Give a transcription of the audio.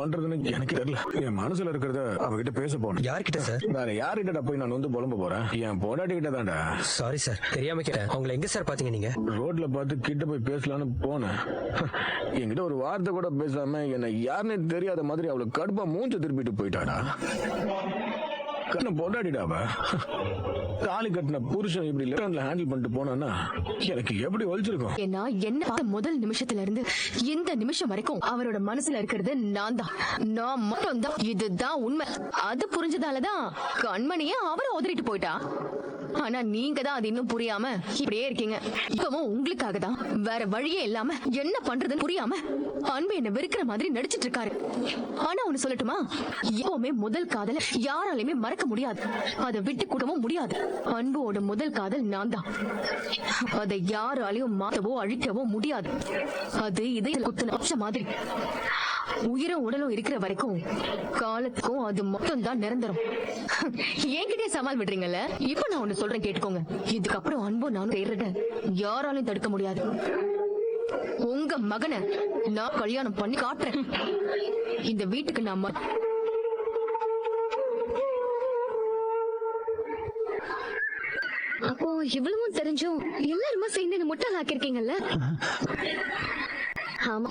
பண்றதுன்னு எனக்கு தெரியல. என் மனசுல இருக்கிறத அவகிட்ட பேச போனேன். யார்கிட்ட சார்? வேற யார்கிட்ட போய் நான் வந்து புலம்ப போறேன்? என் பொண்டாட்டி கிட்ட தான்டா. சாரி சார், தெரியாம கேட்டேன். அவங்களை எங்க சார் பாத்தீங்க நீங்க? ரோட்ல பார்த்து கிட்ட போய் பேசலான்னு போனேன். என்கிட்ட ஒரு வார்த்தை கூட பேசாம என்ன யாருன்னு தெரியாத மாதிரி அவளை கடுப்பா மூஞ்ச திருப்பிட்டு போயிட்டாடா. கண்ண பொண்டாடிடாவ தாலி கட்டின புருஷன் இப்படி லெஃப்ட் ஹேண்டில் பண்ணிட்டு போனா எனக்கு எப்படி வலிச்சிருக்கும். ஏன்னா என்ன பார்த்த முதல் நிமிஷத்துல இருந்து இந்த நிமிஷம் வரைக்கும் அவரோட மனசுல இருக்கிறது நான் தான், நான் மட்டும் தான். இதுதான் உண்மை. அது புரிஞ்சதாலதான் கண்மணியே அவரை உதறிட்டு போயிட்டா. ஆனா நீங்க தான் அது இன்னும் புரியாம இப்படியே இருக்கீங்க. இப்பவும் உங்களுக்காக தான் வேற வழியே இல்லாம என்ன பண்றதுன்னு புரியாம அன்பு என்ன வெறுக்கிற மாதிரி நடிச்சிட்டு இருக்காரு. ஆனா ஒண்ணு சொல்லட்டுமா, எப்பவுமே முதல் காதல யாராலையுமே மறக்க முடியாது, அதை விட்டு கூடவும் முடியாது. அன்போட முதல் காதல் நான் தான். அதை யாராலையும் மாத்தவோ அழிக்கவோ முடியாது. அது இதை குத்துன பச்சை மாதிரி. உயிரும் உடலும் இருக்கிற வரைக்கும் காலத்துக்கும் அது மட்டும் தான் நிரந்தரம். என்கிட்டே சவால் விடுறீங்கல்ல. இப்ப நான் ஒண்ணு சொல்றேன், கேட்டுக்கோங்க. இதுக்கப்புறம் அன்பு நானும் தேடுறத யாராலையும் தடுக்க முடியாது. உங்க மகனை நான் கல்யாணம் பண்ணி காட்டுறேன். இந்த வீட்டுக்கு நான் அப்போ இவ்வளவும் தெரிஞ்சும் எல்லாருமா சேர்ந்து முட்டாளாக்கிருக்கீங்கல்ல? ஆமா.